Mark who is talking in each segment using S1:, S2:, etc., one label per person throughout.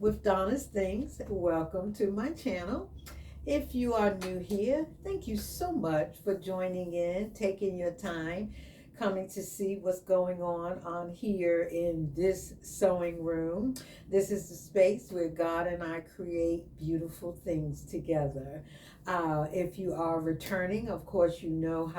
S1: with Donna's Things. Welcome to my channel. If you are new here, thank you so much for joining in, taking your time, coming to see what's going on here in this sewing room. This is the space where God and I create beautiful things together. If you are returning, of course, you know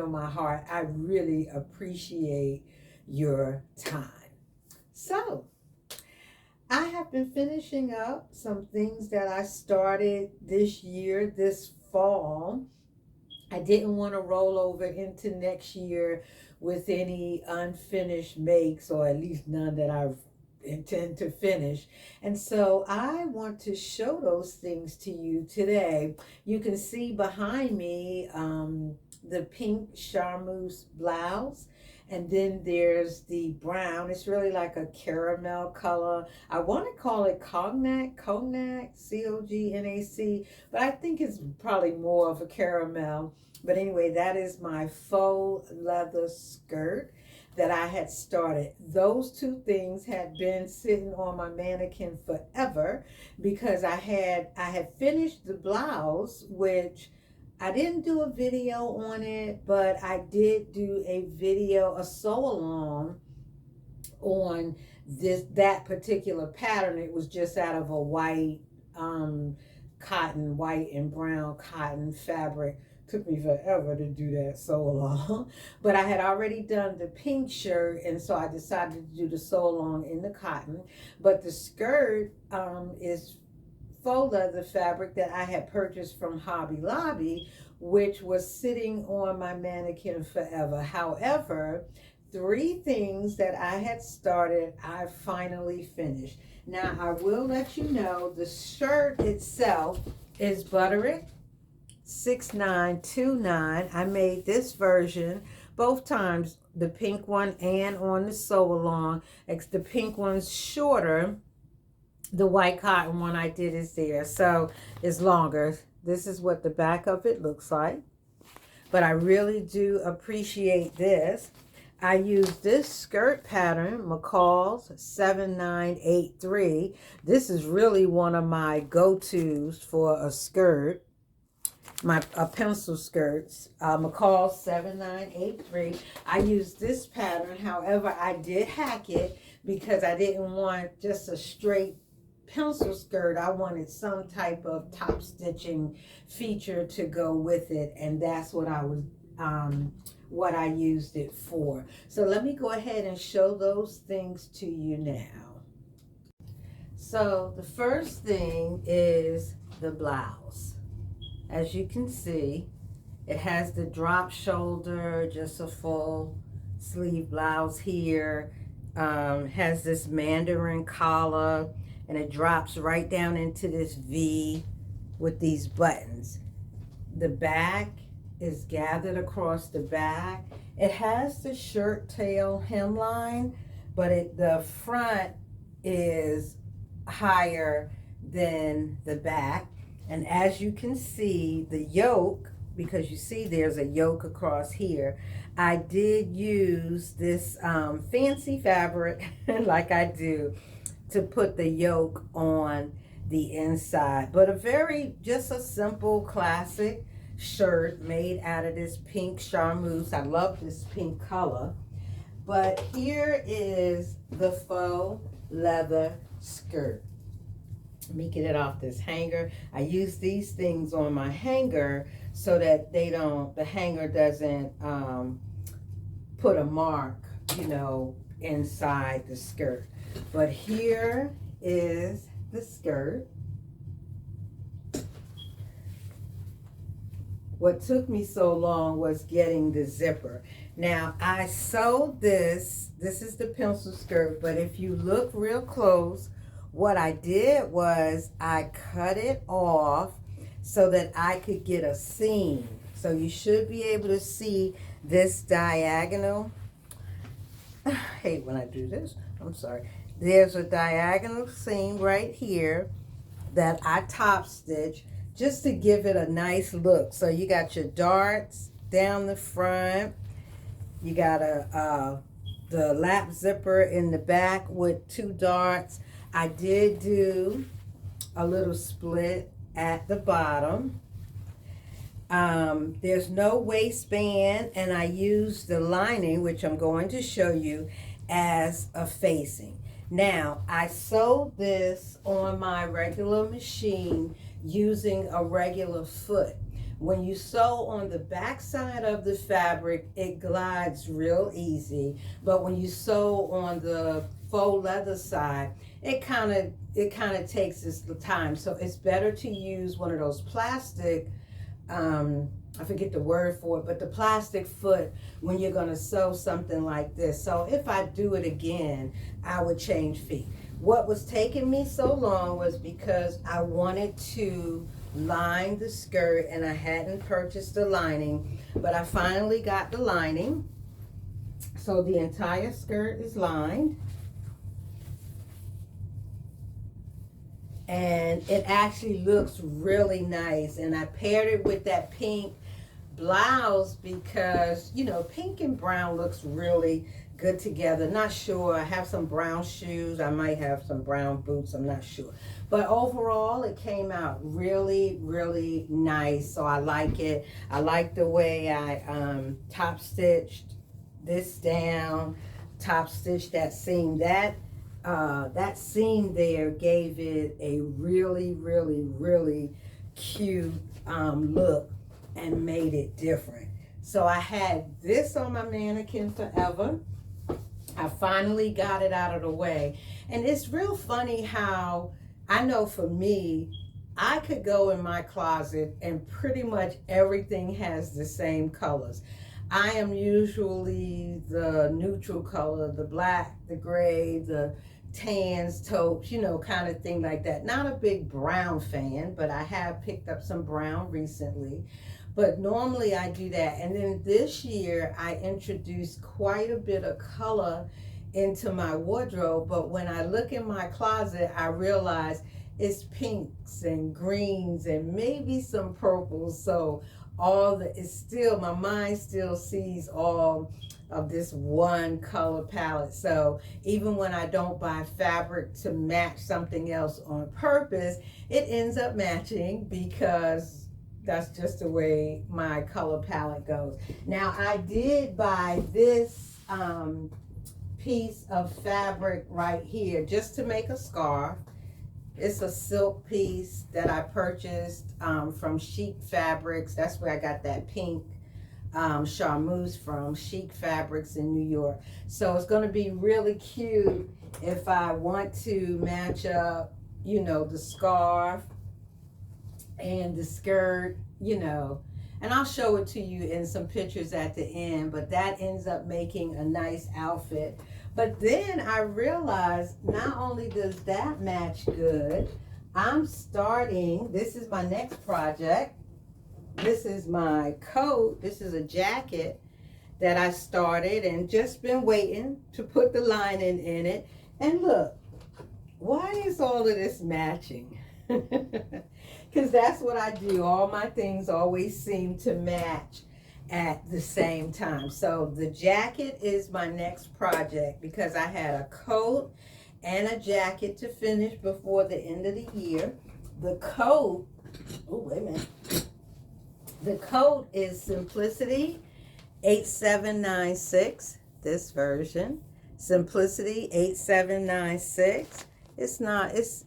S1: my heart. I really appreciate your time. So, I have been finishing up some things that I started this year, this fall. I didn't want to roll over into next year with any unfinished makes, or at least none that I intend to finish. And so I want to show those things to you today. You can see behind me the pink charmeuse blouse. And then there's the brown. It's really like a caramel color. I want to call it cognac, Cognac, but I think it's probably more of a caramel. But anyway, that is my faux leather skirt that I had started. Those two things had been sitting on my mannequin forever because I had finished the blouse, which I didn't do a video on it, but I did do a sew along on that particular pattern. It was just out of a white cotton, white and brown cotton fabric. Took me forever to do that sew along, but I had already done the pink shirt, and so I decided to do the sew along in the cotton. But the skirt is faux leather fabric that I had purchased from Hobby Lobby, which was sitting on my mannequin forever. However, 3 things that I had started, I finally finished. Now, I will let you know the shirt itself is Butterick 6929. I made this version both times, the pink one and on the sew along. The pink one's shorter. The white cotton one I did is there, so it's longer. This is what the back of it looks like. But I really do appreciate this. I use this skirt pattern, McCalls-Butterick-Simplicity. This is really one of my go-tos for a skirt. My pencil skirts, McCalls-Butterick-Simplicity. I use this pattern. However, I did hack it because I didn't want just a straight pencil skirt. I wanted some type of top stitching feature to go with it, and that's what I used it for. So let me go ahead and show those things to you now. So the first thing is the blouse. As you can see, it has the drop shoulder, just a full sleeve blouse here. Has this mandarin collar, and it drops right down into this V with these buttons. The back is gathered across the back. It has the shirt tail hemline, but the front is higher than the back. And as you can see, the yoke, because you see there's a yoke across here, I did use this fancy fabric like I do to put the yoke on the inside. But just a simple classic shirt made out of this pink charmeuse. I love this pink color. But here is the faux leather skirt. Let me get it off this hanger. I use these things on my hanger so that the hanger doesn't put a mark, inside the skirt. But here is the skirt. What took me so long was getting the zipper. Now, I sewed this is the pencil skirt, but if you look real close, what I did was I cut it off so that I could get a seam. So you should be able to see this diagonal. I hate when I do this. I'm sorry. There's a diagonal seam right here that I top stitch just to give it a nice look. So you got your darts down the front. You got the lap zipper in the back with 2 darts. I did do a little split at the bottom. There's no waistband, and I used the lining, which I'm going to show you, as a facing. Now, I sewed this on my regular machine using a regular foot. When you sew on the back side of the fabric, it glides real easy, but when you sew on the faux leather side, it kind of takes its time. So it's better to use one of those plastic, I forget the word for it, but the plastic foot when you're going to sew something like this. So if I do it again, I would change feet. What was taking me so long was because I wanted to line the skirt and I hadn't purchased the lining, but I finally got the lining. So the entire skirt is lined. And it actually looks really nice. And I paired it with that pink blouse because, you know, pink and brown looks really good together. Not sure. I have some brown shoes. I might have some brown boots. I'm not sure. But overall, it came out really, really nice. So I like it. I like the way I top stitched this down, top stitched that seam. That seam there gave it a really, really, really cute look and made it different. So I had this on my mannequin forever. I finally got it out of the way. And it's real funny how, I know for me, I could go in my closet and pretty much everything has the same colors. I am usually the neutral color, the black, the gray, the tans, taupes, you know, kind of thing like that. Not a big brown fan, but I have picked up some brown recently. But normally I do that. And then this year I introduced quite a bit of color into my wardrobe. But when I look in my closet, I realize it's pinks and greens and maybe some purples. So it's still, my mind still sees all of this one color palette. So even when I don't buy fabric to match something else on purpose, it ends up matching because that's just the way my color palette goes. Now I did buy this piece of fabric right here just to make a scarf. It's a silk piece that I purchased from Chic Fabrics. That's where I got that pink charmeuse from, Chic Fabrics in New York. So it's going to be really cute if I want to match up, you know, the scarf and the skirt, you know, and I'll show it to you in some pictures at the end, but that ends up making a nice outfit. But then I realized not only does that match good, I'm starting, this is my next project. This is my coat. This is a jacket that I started and just been waiting to put the lining in it. And look, why is all of this matching? Because that's what I do. All my things always seem to match at the same time. So the jacket is my next project because I had a coat and a jacket to finish before the end of the year. The coat, oh, wait a minute. The coat is Simplicity 8796, this version. Simplicity 8796.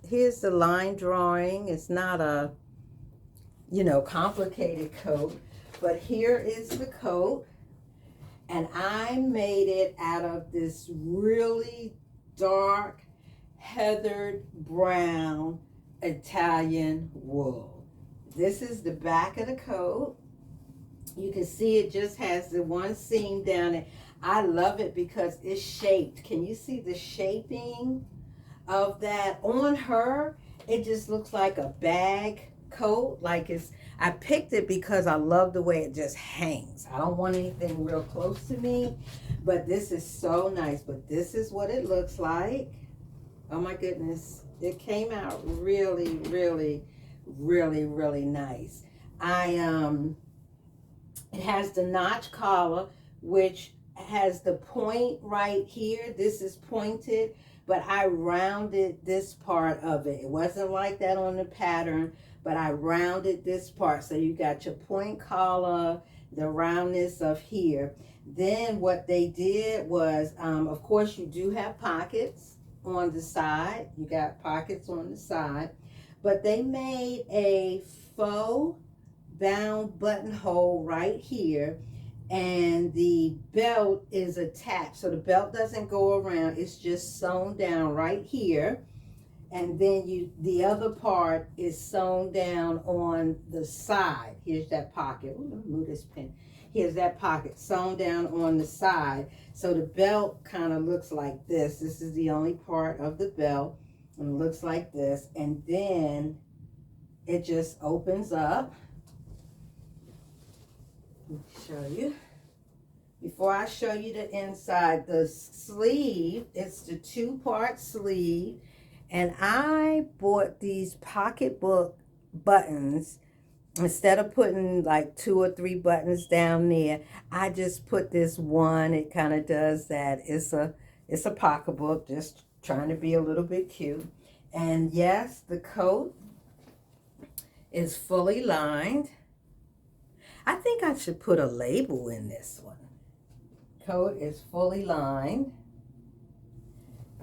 S1: Here's the line drawing. It's not a, you know, complicated coat, but here is the coat. And I made it out of this really dark, heathered brown Italian wool. This is the back of the coat. You can see it just has the one seam down it. I love it because it's shaped. Can you see the shaping of that on her? It just looks like a bag coat. Like I picked it because I love the way it just hangs. I don't want anything real close to me, but this is so nice. But this is what it looks like. Oh my goodness. It came out really, really, really, really nice. It has the notch collar, which has the point right here. This is pointed but I rounded this part of it. It wasn't like that on the pattern, but I rounded this part. So you got your point collar, the roundness of here. Then what they did was, of course, you do have pockets on the side. You got pockets on the side, but they made a faux bound buttonhole right here, and the belt is attached. So the belt doesn't go around. It's just sewn down right here. And then the other part is sewn down on the side. Here's that pocket. Ooh, let me move this pin. Here's that pocket sewn down on the side. So the belt kind of looks like this. This is the only part of the belt, and it looks like this. And then it just opens up. Let me show you. Before I show you the inside, the sleeve, it's the 2-part sleeve. And I bought these pocketbook buttons. Instead of putting like 2 or 3 buttons down there, I just put this one. It kind of does that. It's a pocketbook, just trying to be a little bit cute. And yes, the coat is fully lined. I think I should put a label in this one. Coat is fully lined.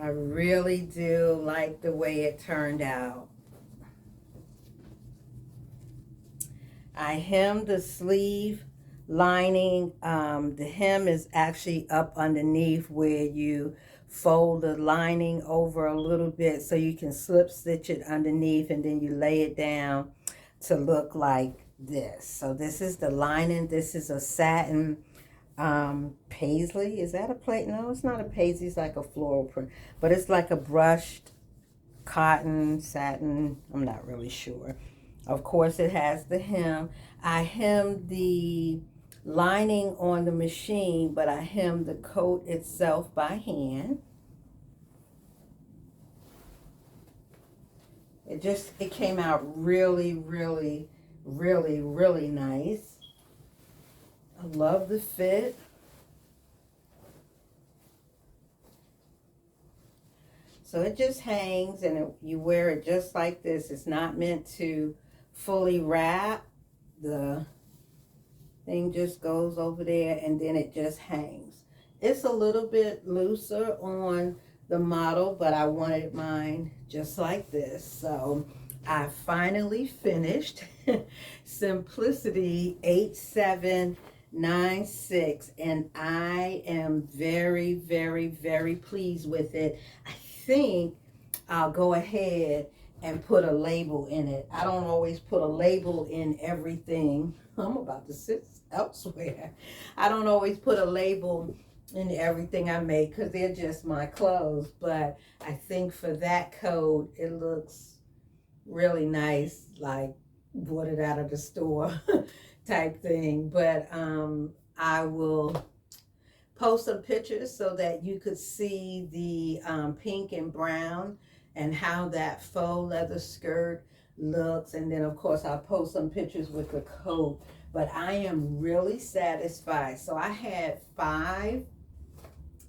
S1: I really do like the way it turned out. I hemmed the sleeve lining. The hem is actually up underneath where you fold the lining over a little bit so you can slip stitch it underneath, and then you lay it down to look like this. So this is the lining. This is a satin paisley. Is that a plate? No, it's not a paisley. It's like a floral print, but it's like a brushed cotton satin. I'm not really sure. Of course, it has the hem. I hemmed the lining on the machine, but I hemmed the coat itself by hand. It came out really, really, really, really nice. I love the fit. So it just hangs, and you wear it just like this. It's not meant to fully wrap. The thing just goes over there, and then it just hangs. It's a little bit looser on the model, but I wanted mine just like this. So I finally finished Simplicity 8796, and I am very, very, very pleased with it. I think I'll go ahead and put a label in it. I don't always put a label in everything. I'm about to sit elsewhere. I don't always put a label in everything I make because they're just my clothes. But I think for that coat, it looks really nice, like bought it out of the store type thing. But I will post some pictures so that you could see the pink and brown and how that faux leather skirt looks. And then of course I'll post some pictures with the coat. But I am really satisfied. So I had 5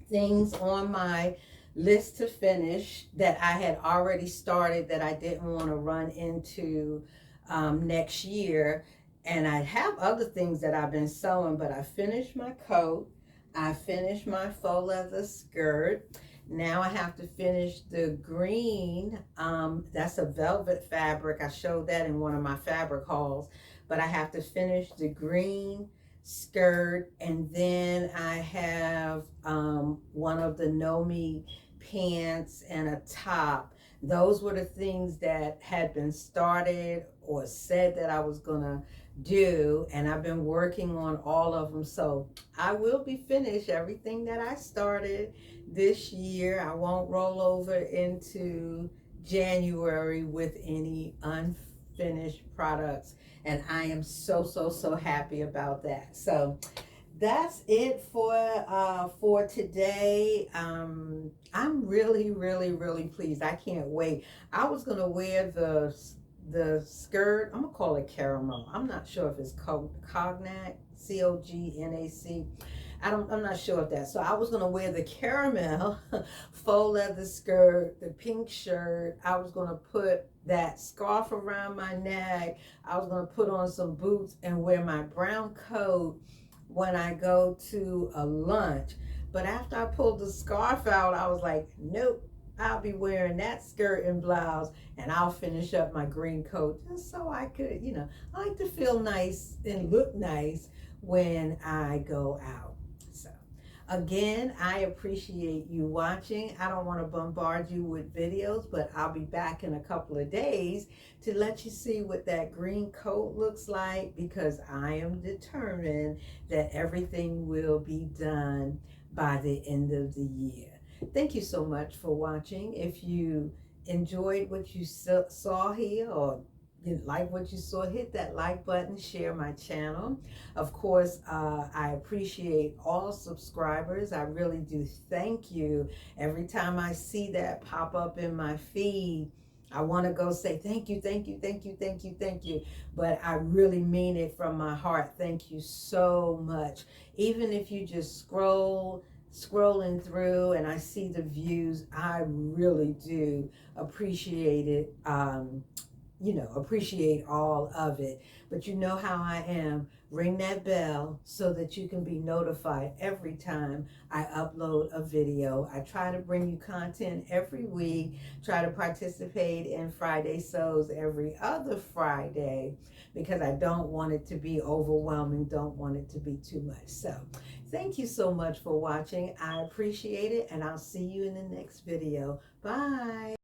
S1: things on my list to finish that I had already started that I didn't want to run into next year. And I have other things that I've been sewing, but I finished my coat. I finished my faux leather skirt. Now I have to finish the green. That's a velvet fabric. I showed that in one of my fabric hauls. But I have to finish the green skirt. And then I have one of the Nomi pants and a top. Those were the things that had been started or said that I was going to do, and I've been working on all of them. So I will be finished everything that I started this year. I won't roll over into January with any unfinished products, and I am so happy about that. So that's it for today. I'm really pleased. I can't wait. I was gonna wear the skirt. I'm gonna call it caramel. I'm not sure if it's cognac, C-O-G-N-A-C. I'm not sure of that. So I was gonna wear the caramel faux leather skirt, the pink shirt. I was gonna put that scarf around my neck. I was gonna put on some boots and wear my brown coat when I go to a lunch. But after I pulled the scarf out, I was like, nope, I'll be wearing that skirt and blouse, and I'll finish up my green coat just so I could, I like to feel nice and look nice when I go out. So again, I appreciate you watching. I don't want to bombard you with videos, but I'll be back in a couple of days to let you see what that green coat looks like, because I am determined that everything will be done by the end of the year. Thank you so much for watching. If you enjoyed what you saw here, or you like what you saw, hit that like button, share my channel. Of course, I appreciate all subscribers. I really do. Thank you. Every time I see that pop up in my feed, I want to go say thank you, thank you, thank you, thank you, thank you. But I really mean it from my heart. Thank you so much. Even if you just scrolling through and I see the views, I really do appreciate it. Appreciate all of it. But you know how I am. Ring that bell so that you can be notified every time I upload a video. I try to bring you content every week, try to participate in Friday Sews every other Friday, because I don't want it to be overwhelming, don't want it to be too much. So thank you so much for watching. I appreciate it, and I'll see you in the next video. Bye.